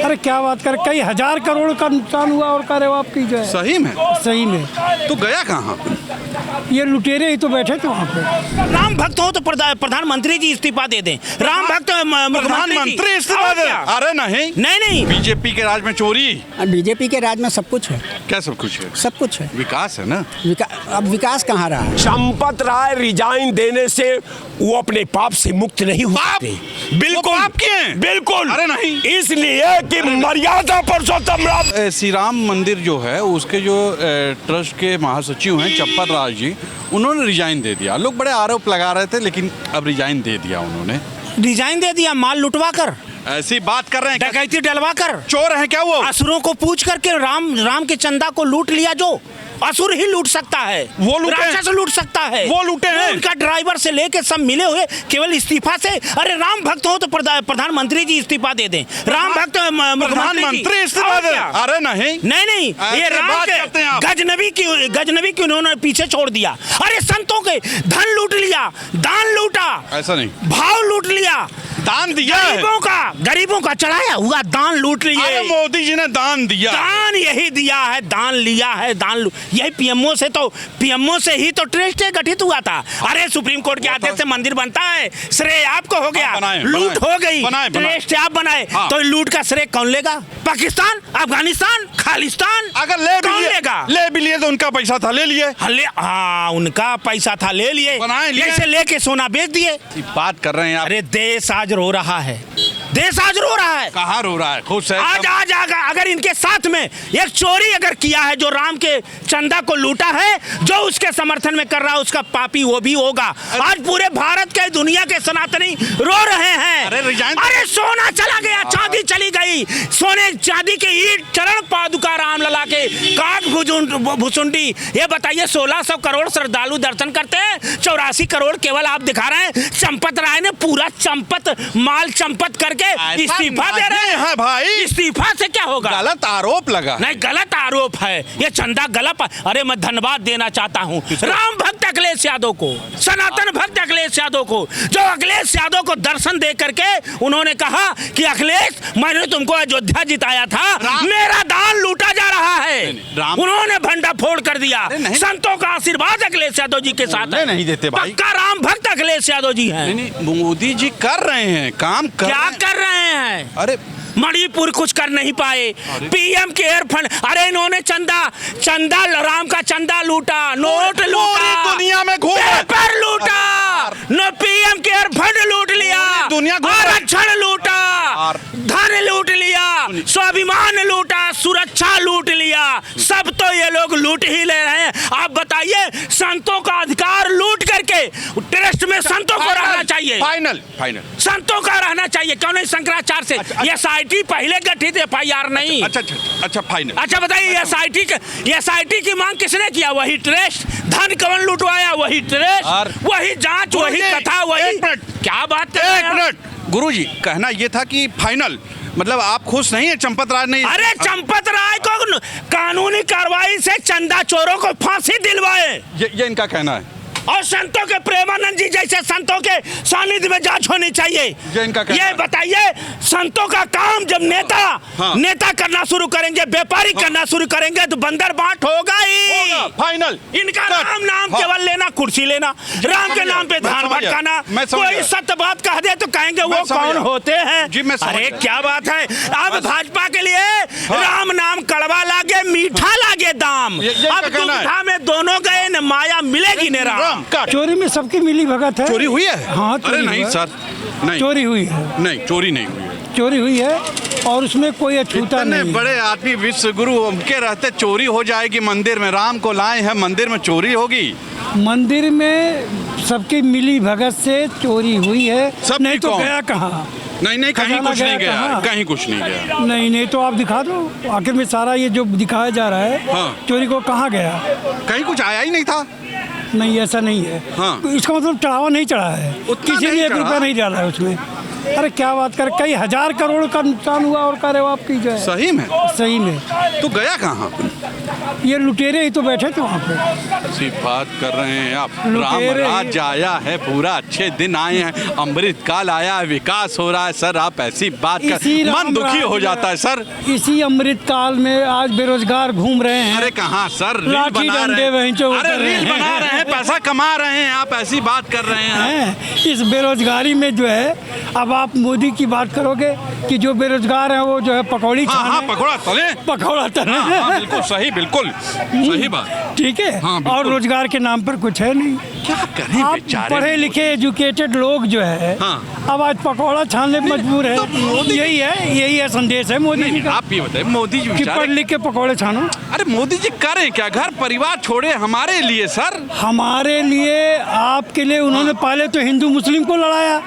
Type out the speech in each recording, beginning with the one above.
अरे क्या बात कर, कई हजार करोड़ का नुकसान हुआ और कह रहे हो आपकी जो है। सही में? सही में। तो गया कहाँ? ये लुटेरे ही तो बैठे थे वहाँ पे। राम भक्त हो तो प्रधानमंत्री जी इस्तीफा दे दें। राम भक्त प्रधानमंत्री इस्तीफा दे? अरे नहीं नहीं। बीजेपी के राज में चोरी? बीजेपी के राज में सब कुछ है। क्या सब कुछ है? सब कुछ है। विकास है ना। अब विकास कहाँ रहा? चंपत राय रिजाइन देने से वो अपने पाप से मुक्त नहीं हो सकते। बिल्कुल पाप के हैं? बिल्कुल। अरे नहीं, इसलिए कि मर्यादा पुरुषोत्तम राम। श्री राम मंदिर जो है उसके जो ट्रस्ट के महासचिव हैं चंपत राय जी, उन्होंने रिजाइन दे दिया। लोग बड़े आरोप लगा रहे थे लेकिन अब रिजाइन दे दिया उन्होंने। डिजाइन दे दिया? माल लुटवा कर, ऐसी बात कर रहे हैं? डकैती डलवा कर, चोर है क्या वो? असुरों को पूछ करके राम के चंदा को लूट लिया। जो असुर ही लूट सकता है, वो लूटे, राक्षस लूट सकता है। वो लूटे हैं। उनका ड्राइवर से लेके सब मिले हुए केवल इस्तीफा से। अरे राम भक्त हो तो प्रधानमंत्री जी इस्तीफा दे दें। राम भक्त प्रधानमंत्री इस्तीफा दे? अरे नहीं नहीं, ये राम के गजनबी की उन्होंने पीछे छोड़ दिया। अरे संतों के धन लूट लिया, दान लूटा। ऐसा नहीं, भाव लूट लिया, दान दिया है। गरीबों का चढ़ाया हुआ दान लूट लिए। अरे मोदी जी ने दान दिया, दान यही दिया है, दान लिया है, यही पीएमओ से ही तो ट्रस्ट गठित हुआ था। अरे सुप्रीम कोर्ट के आदेश से मंदिर बनता है, श्रेय आपको हो गया, लूट हो गई, ट्रस्ट आप बनाए, तो लूट का श्रेय कौन लेगा? पाकिस्तान, अफगानिस्तान, खालिस्तान? अगर ले भी लिए तो उनका पैसा था, ले लिए। हाँ, उनका पैसा था, ले लिए, जैसे लेके सोना बेच दिए। बात कर रहे हैं आप। अरे देश आज रो रहा है, देश आज रो रहा है। कहाँ रो रहा है? खुश है आज अगर इनके साथ में एक चोरी अगर किया है, जो राम के चंदा को लूटा है, जो उसके समर्थन में कर रहा है, उसका पापी वो भी होगा। आज पूरे भारत के दुनिया के सनातनी रो रहे हैं। अरे सोना चला गया, चांदी चली गई, सोने चांदी के ईट चरण पादुका राम लला के काक भुसुंडी। ये बताइए 1600 करोड़ श्रद्धालु दर्शन करते हैं, 84 करोड़ केवल आप दिखा रहे हैं। चंपत राय ने पूरा माल चंपत करके इस्तीफा दे रहे हैं भाई। इस्तीफा से क्या होगा? गलत आरोप लगा। नहीं, गलत आरोप है ये, चंदा गलत। अरे मैं धन्यवाद देना चाहता हूँ राम भक्त अखिलेश यादव को, सनातन भक्त अखिलेश यादव को, जो अखिलेश यादव को दर्शन दे करके उन्होंने कहा कि अखिलेश, मैंने तुमको अयोध्या जिताया था, मेरा दान लूटा जा रहा है। उन्होंने भंडा फोड़ कर दिया। संतों का आशीर्वाद अखिलेश यादव जी के साथ नहीं देते भाई। पक्का राम भक्त अखिलेश यादव जी हैं। मोदी जी कर रहे हैं काम, क्या कर रहे हैं? अरे मणिपुर कुछ कर नहीं पाए, पीएम केयर फंड, अरे इन्होंने चंदा राम का चंदा लूटा, नोट लूटा, दुनिया में पेपर लूटा, नो पीएम केयर फंड लूट लिया, दुनिया आरक्षण लूटा, धन लूट लिया, स्वाभिमान लूटा, सुरक्षा लूट लिया, सब तो ये लोग लूट ही ले रहे हैं। आप बताइए, संतों का अधिकार लूट करके ट्रस्ट में संतों को रहना चाहिए। फाइनल संतों का रहना चाहिए, क्यों नहीं? शंकराचार्य से एसआईटी पहले गठित, एफआईआर नहीं। अच्छा फाइनल। अच्छा बताइए, एसआईटी की मांग किसने किया? वही ट्रस्ट। धन कौन लुटवाया? वही ट्रस्ट, वही जांच, वही कथा, वही। क्या बात कर रहे हैं? एक मिनट गुरुजी, कहना ये था कि फाइनल मतलब आप खुश नहीं है चंपत राय ने? अरे चंपत राय को कानूनी कार्रवाई से चंदा चोरों को फांसी दिलवाए, ये इनका कहना है। और संतों के प्रेमानंद जी जैसे संतों के सानिध्य में जांच होनी चाहिए। ये बताइए, संतों का काम जब नेता करना शुरू करेंगे, व्यापारी करना शुरू करेंगे, तो बंदर बांट होगा ही। फाइनल। इनका नाम केवल लेना, कुर्सी लेना, राम के नाम पे ध्यान भटकाना। कोई सत्य बात कह दे तो कहेंगे वो कौन होते हैं। अरे क्या बात है, अब भाजपा के लिए राम नाम कड़वा लागे, मीठा लागे दाम। अब दुविधा में दोनों गए न, माया मिलेगी न राम। चोरी में सबकी मिली भगत है। चोरी हुई है? हाँ, अरे नहीं सर, नहीं चोरी हुई है। नहीं, चोरी नहीं हुई है। चोरी हुई है और उसमें कोई अछूता नहीं। बड़े आदमी विश्व गुरु उनके रहते चोरी हो जाएगी मंदिर में, राम को लाए हैं मंदिर में, चोरी होगी? मंदिर में सबकी मिली भगत से चोरी हुई है। सब नहीं तो गया कहाँ? नहीं, कहीं कुछ नहीं गया, कहीं कुछ नहीं गया। नहीं तो आप दिखा दो, आखिर में सारा ये जो दिखाया जा रहा है, हाँ। चोरी को कहाँ गया? कहीं कुछ आया ही नहीं था। नहीं, ऐसा नहीं है। हाँ। इसका मतलब चढ़ावा नहीं चढ़ा है, किसी ने 1 रुपया नहीं डाला है उसमें। अरे क्या बात कर, कई हजार करोड़ का नुकसान हुआ और कह रहे हो आपकी जो है। सही में? सही में। तो गया कहाँ? ये लुटेरे ही तो बैठे थे वहाँ पे। ऐसी बात कर रहे हैं आप। राम लुटेरे ही- राज्य आया है, पूरा अच्छे दिन आए हैं, अमृत काल आया है, विकास हो रहा है सर, आप ऐसी बात कर इसी मन राम दुखी हो राज्य- जाता है सर। इसी अमृत काल में आज बेरोजगार घूम रहे हैं। अरे कहाँ सर, रील लाठी बना डंडे रहे वहीं जो हैं, अरे कर रहे रील हैं। बना रहे हैं, पैसा कमा रहे हैं, आप ऐसी बात कर रहे हैं। हैं। इस बेरोजगारी में जो है, अब आप मोदी की बात करोगे कि जो बेरोजगार हैं वो जो है पकौड़ी हाँ हाँ, छाने, पकौड़ा तले। पकौड़ा तले। हाँ हाँ, बिल्कुल सही, बिल्कुल सही बात। ठीक है, हाँ, बिल्कुल। और रोजगार के नाम पर कुछ है नहीं। क्या करें आप बेचारे पढ़े लिखे एजुकेटेड लोग जो है, हाँ। अब आज पकौड़ा छानने पे मजबूर है। तो मोदी- यही है संदेश है मोदी जी का आप ये बताइए, मोदी जी कि बेचारे, पढ़ लिख के पकौड़े छानो। अरे मोदी जी करें क्या, घर परिवार छोड़े हमारे लिए सर। हमारे लिए, आपके लिए उन्होंने पहले तो हिंदू मुस्लिम को लड़ाया,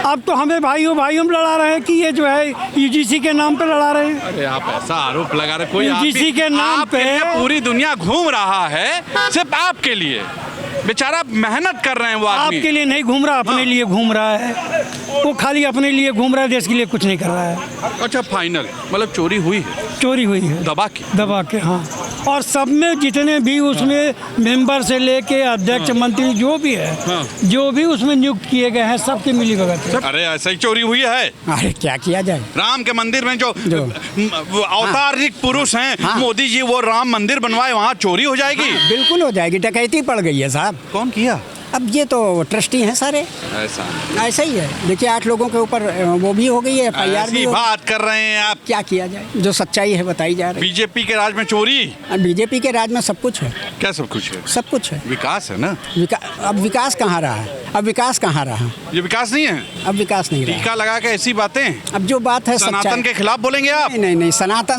अब तो हमें भाइयों भाइयों में लड़ा रहे हैं कि ये जो है यूजीसी के नाम पे लड़ा रहे हैं। अरे आप ऐसा आरोप लगा रहे, कोई आप किसी के नाम आपके पे- लिए पूरी दुनिया घूम रहा है, सिर्फ आपके लिए। बेचारा मेहनत कर रहे हैं वो आदमी। आपके लिए नहीं घूम रहा, अपने लिए घूम रहा है। वो खाली अपने लिए घूम रहा है, देश के लिए कुछ नहीं कर रहा है। अच्छा फाइनल, मतलब चोरी हुई है, चोरी हुई है दबा की। दबा के, हाँ। और सब में जितने भी उसमें मेंबर से लेके अध्यक्ष मंत्री जो भी है, हाँ। जो भी उसमें नियुक्त किए गए हैं, सबके मिली भगत है। अरे ऐसा ही चोरी हुई है। अरे क्या किया जाए। राम के मंदिर में जो जो- वो अवतारिक पुरुष हैं, हाँ। मोदी जी वो राम मंदिर बनवाए, वहाँ चोरी हो जाएगी। बिल्कुल हो जाएगी, डकैती पड़ गई है साहब। कौन किया अब ये तो ट्रस्टी हैं सारे, ऐसा? ऐसा ही है। देखिए 8 लोगों के ऊपर वो भी हो गई है, FIR भी ऐसी हो गई। बात कर रहे हैं आप। क्या किया जाए, जो सच्चाई है बताई जा रही बीजेपी के राज में चोरी, है। बीजेपी के राज में सब कुछ है, क्या सब कुछ है? सब कुछ है। विकास है ना, अब विकास कहाँ रहा है, अब विकास कहाँ रहा, ये विकास नहीं है। अब विकास नहीं रहा। टीका लगा के ऐसी बातें, अब जो बात है सनातन सच्चाई। के खिलाफ बोलेंगे आप? नहीं नहीं नहीं,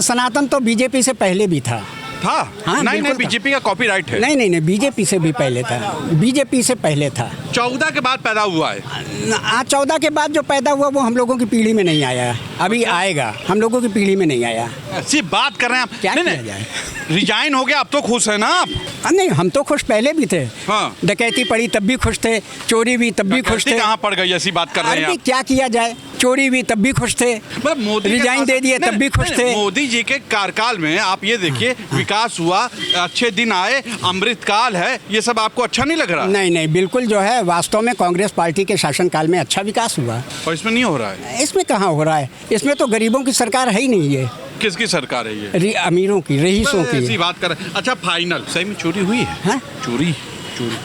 सनातन तो बीजेपी से पहले भी था। था हाँ, नहीं नहीं, बिल्कुल था। बीजेपी का कॉपीराइट है। नहीं नहीं नहीं, बीजेपी से भी पहले था, बीजेपी से पहले था। 14 के बाद पैदा हुआ है। आज 14 के बाद जो पैदा हुआ वो हम लोगों की पीढ़ी में नहीं आया, अभी आएगा, हम लोगों की पीढ़ी में नहीं आया। ऐसी बात कर रहे हैं आप। क्या नहीं, किया नहीं, जाए। रिजाइन हो गया, अब तो खुश है ना आप? नहीं, हम तो खुश पहले भी थे। हाँ। डकैती पड़ी तब भी खुश थे, चोरी भी तब भी खुश थे। कहाँ पड़ गई, ऐसी बात कर रहे हैं अरे आप? क्या किया जाए, चोरी भी तब भी खुश थे, मतलब मोदी के रिजाइन दे दिए नहीं, तब भी खुश नहीं, थे। मोदी जी के कार्यकाल में आप ये देखिए, विकास हुआ, अच्छे दिन आए, अमृत काल है, ये सब आपको अच्छा नहीं लग रहा? नहीं नहीं, बिल्कुल जो है वास्तव में कांग्रेस पार्टी के शासनकाल में अच्छा विकास हुआ। और इसमें नहीं हो रहा है। इसमें कहाँ हो रहा है, इसमें तो गरीबों की सरकार है ही नहीं है, किसकी सरकार है ये? अमीरों की, रईसों ऐसी की। बात कर रहे हैं। अच्छा फाइनल, सही में चोरी हुई है? हाँ? चोरी चोरी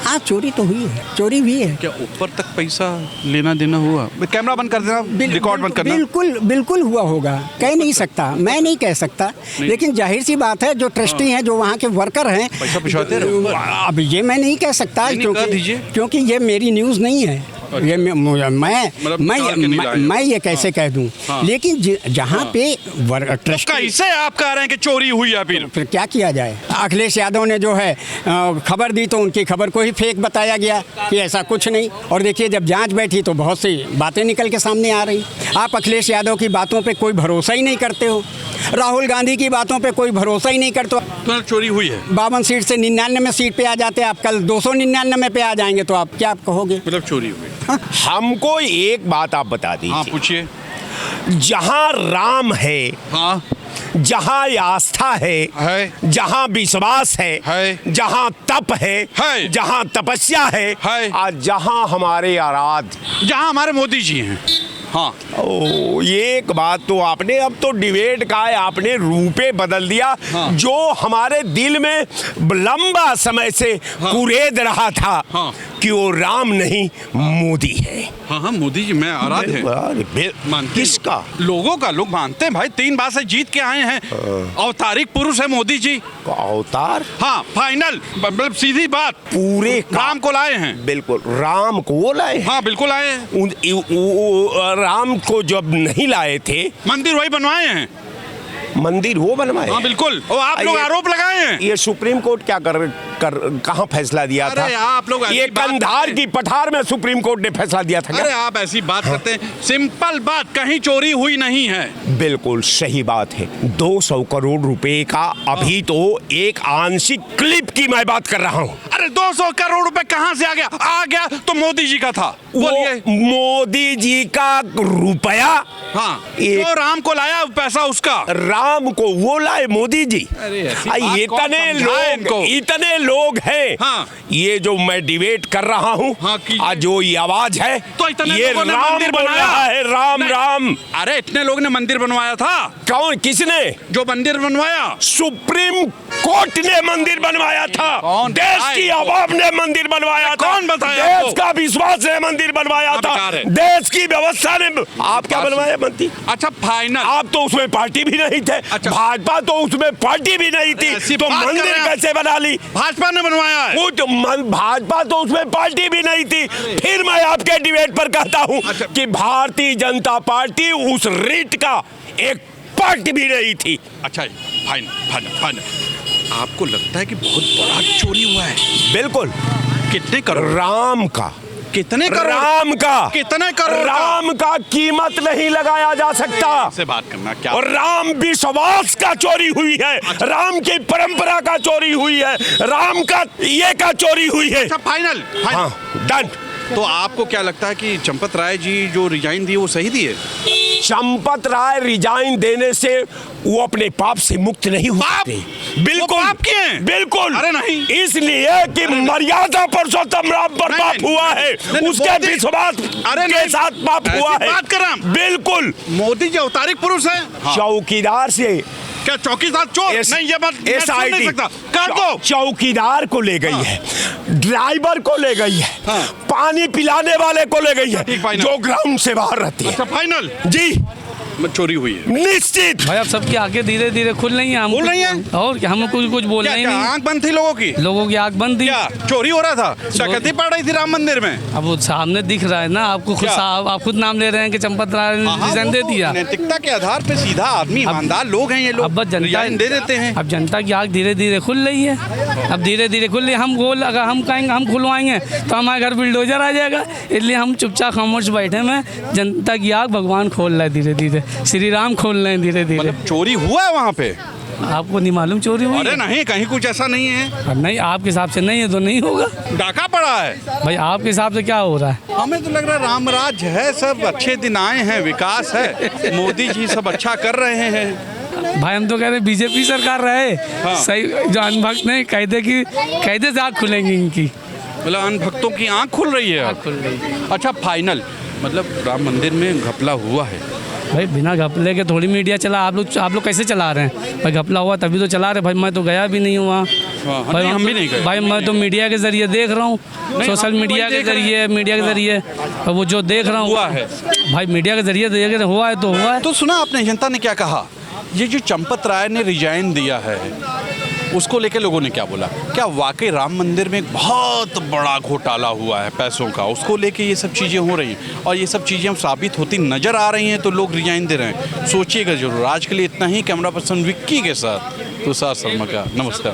हाँ, चोरी तो हुई है, चोरी हुई है। क्या ऊपर तक पैसा लेना देना हुआ? कैमरा बंद कर देना, रिकॉर्ड बंद करना। बिल्कुल बिल्कुल हुआ होगा, कह नहीं सकता, मैं नहीं कह सकता, लेकिन जाहिर सी बात है जो ट्रस्टी हैं, जो वहाँ के वर्कर हैं, पैसा पिछवाते रहो। अब ये मैं नहीं कह सकता, नहीं, कह दीजिए। क्योंकि ये मेरी न्यूज़ नहीं है। ये मतलब निकाल के नहीं लाए। मैं ये कैसे कह दूं, हाँ। लेकिन जहाँ पे ट्रस्टी, कैसे आप कह रहे हैं कि चोरी हुई है? फिर क्या किया जाए। अखिलेश यादव ने जो है खबर दी तो उनकी खबर को ही फेक बताया गया कि ऐसा कुछ नहीं, और देखिए जब जांच बैठी तो बहुत सी बातें निकल के सामने आ रही। आप अखिलेश यादव की बातों पे कोई भरोसा ही नहीं करते हो, राहुल गांधी की बातों पे कोई भरोसा ही नहीं करते हो। तो चोरी हुई है। 52 सीट से 99 सीट पे आ जाते, आप कल 299 पे आ जाएंगे तो आप क्या कहोगे। मतलब चोरी हुई। हमको एक बात आप बता हाँ दीजिए, पूछिए। जहाँ राम है, हाँ जहाँ आस्था है, जहाँ विश्वास है, जहाँ तप है, जहाँ तपस्या है, और जहाँ हमारे आराध्य, जहाँ हमारे मोदी जी हैं। हाँ, ओ, ये एक बात तो आपने, अब तो डिबेट का है, आपने रूपे बदल दिया। हाँ। जो हमारे दिल में लंबा समय से हाँ। कुरेद रहा था हाँ। कि वो राम नहीं मोदी है। हाँ हाँ, मोदी जी मैं आराध्य है। मानते किसका? लोगों का, लोग मानते हैं भाई, 3 बार से जीत के आए हैं, अवतारिक पुरुष है मोदी जी। अवतार? हाँ फाइनल, मतलब सीधी बात, पूरे राम को लाए हैं। बिल्कुल राम को लाए। हाँ बिल्कुल आए हैं। राम को जब नहीं लाए थे, मंदिर वही बनवाए हैं। मंदिर वो बनवाए। हाँ बिल्कुल, और आप लोग ये- आरोप लगाए हैं। ये सुप्रीम कोर्ट क्या कर कहाँ फैसला दिया था? अरे आप लोग ऐसी ये बात कंधार करते की पठार में सुप्रीम कोर्ट ने फैसला दिया था अरे क्या? आप ऐसी बात करते हैं, सिंपल बात, कहीं चोरी हुई नहीं है। बिल्कुल सही बात है। 200 करोड़ रुपए का अभी तो एक आंशिक क्लिप की मैं बात कर रहा हूँ। अरे 200 करोड़ रुपए कहाँ से आ गया तो मोदी जी का था। बोलिए। वो मोदी जी का रुपया, हाँ, एक जो राम को लाया पैसा उसका। राम को वो लाए मोदी जी। अरे ऐसी बात कौन इतने समझाए इनको? इतने लोग हैं। हाँ। ये जो मैं डिबेट कर रहा हूँ, हाँ, कीजिए। आज जो ये आवाज है, तो इतने ये लोगों ने राम मंदिर बोल बनाया रहा है, राम नहीं। राम। अरे इतने लोग ने मंदिर बनवाया था। कौन, किसने? जो मंदिर बनवाया, सुप्रीम कोर्ट ने मंदिर बनवाया था। कौन देश बताए की इनको? आवाम ने मंदिर बनवाया था। कौन बताया देश आपको? का विश्वास ने मंदिर बनवाया आप था। बता रहे। देश की व्यवस्था ने। आप क्या बनवाया मंदिर? अच्छा फाइनल। आप तो उसमें पार्टी भी नहीं थे। अच्छा। भाजपा तो उसमें पार्टी भी नहीं थी, ऐसी तो बात कर मंदिर रहे हैं आप। कैसे बना ली? भाजपा ने बनवाया है। वो तो भाजपा तो उसमें पार्टी भी नहीं थी। फिर मैं आपके डिबेट पर कहता हूँ अच्छा। कि भारतीय जनता पार्टी उस रीट का एक पार्टी भी नहीं थी। अच्छा फाइनल। आपको लगता है कि बहुत बड़ा चोरी हुआ है? बिल्कुल। कितने करोड़? राम का। कितने करोड़? राम का। कितने करोड़? राम का कीमत नहीं लगाया जा सकता। से बात करना क्या? और राम विश्वास का चोरी हुई है। राम की परंपरा का चोरी हुई है। राम का ये का चोरी हुई है। अच्छा फाइनल। हाँ, डन। तो आपको क्या लगता है कि चंपत राय जी जो रिजाइन दिए वो सही दिए? चंपत राय रिजाइन देने से वो अपने पाप से मुक्त नहीं हुए। बिल्कुल। वो पाप किए हैं? बिल्कुल। अरे नहीं। इसलिए कि मर्यादा पुरुषोत्तम राम पर नहीं, पाप नहीं, हुआ नहीं, है, नहीं, उसके मोदी- विश्वास अरे के नहीं, साथ पाप ऐसी हुआ है। बात कर रहा हूं। बिल्कुल। मोदी जी अवतारिक पुरुष है। चौकीदार से क्या चौकीदार चोर? नहीं, ये बात मैं सुन नहीं सकता। कर दो। चौकीदार को ले गई है, ड्राइवर को ले गई है, हाँ। पानी पिलाने वाले को ले गई है, ठीक, फाइनल। जो ग्राउंड से बाहर रहती है। अच्छा फाइनल। जी चोरी हुई है। निश्चित। भाई अब सबकी आंखें धीरे धीरे खुल रही हैं। हम खुल रही हैं? और क्या, हम कुछ बोलना ही क्या नहीं। आंख बंद थी लोगों की? लोगों की आंख बंद थी। क्या चोरी हो रहा था? डकैती पड़ रही थी राम मंदिर में? अब वो सामने दिख रहा है ना आपको, खुद क्या? साहब आप खुद नाम ले रहे हैं कि चंपत राय ने हाँ, रिजाइन वो दे तो दिया। नैतिकता के आधार पे सीधा आदमी, ईमानदार लोग हैं ये लोग। अब बस जनता रिजाइन दे देते हैं। अब जनता की आंख धीरे धीरे खुल रही है। अब धीरे धीरे खुल रही है। हम गोल अगर हम कहेंगे हम खुलवाएंगे तो हमारे घर बुलडोजर आ जाएगा। इसलिए हम चुपचाप खामोश बैठे हैं। जनता की आंख भगवान खोल रहा है धीरे धीरे, श्री राम खोल रहे हैं धीरे धीरे। चोरी हुआ है वहाँ पे? आपको नहीं मालूम चोरी हुई अरे है? नहीं, कहीं कुछ ऐसा नहीं है। अब नहीं, आपके हिसाब से नहीं है तो नहीं होगा। डाका पड़ा है। भाई आपके हिसाब से क्या हो रहा है? हमें तो लग रहा है राम राज है, सब अच्छे दिन आए हैं, विकास है, मोदी जी सब अच्छा कर रहे हैं। भाई हम तो कह रहे बीजेपी सरकार रहे। हाँ। सही जो अनभक्त नहीं कायदे से आँख खुलेंगी इनकी। मतलब अन भक्तों की आंख खुल रही है। आँख खुल रही। अच्छा फाइनल, मतलब राम मंदिर में घपला हुआ है। भाई बिना घपले के थोड़ी मीडिया चला। आप लोग कैसे चला रहे हैं? भाई घपला हुआ तभी तो चला रहे। भाई मैं तो गया भी नहीं हुआ। हाँ, भाई नहीं, हम भी नहीं गए। भाई मैं तो मीडिया के जरिए देख रहा हूँ, सोशल हम तो मीडिया वही के देख रहे हैं। जरिए और वो जो देख रहा हूँ हुआ है। भाई मीडिया के जरिए देख रहे हुआ है तो हुआ है। तो सुना आपने जनता ने क्या कहा? ये जो चंपत राय ने रिजाइन दिया है उसको लेके लोगों ने क्या बोला? क्या वाकई राम मंदिर में एक बहुत बड़ा घोटाला हुआ है पैसों का? उसको लेके ये सब चीज़ें हो रही हैं और ये सब चीज़ें साबित होती नज़र आ रही हैं, तो लोग रिजाइन दे रहे हैं। सोचिएगा जरूर। आज के लिए इतना ही। कैमरा पर्सन विक्की के साथ तुषार शर्मा का नमस्कार।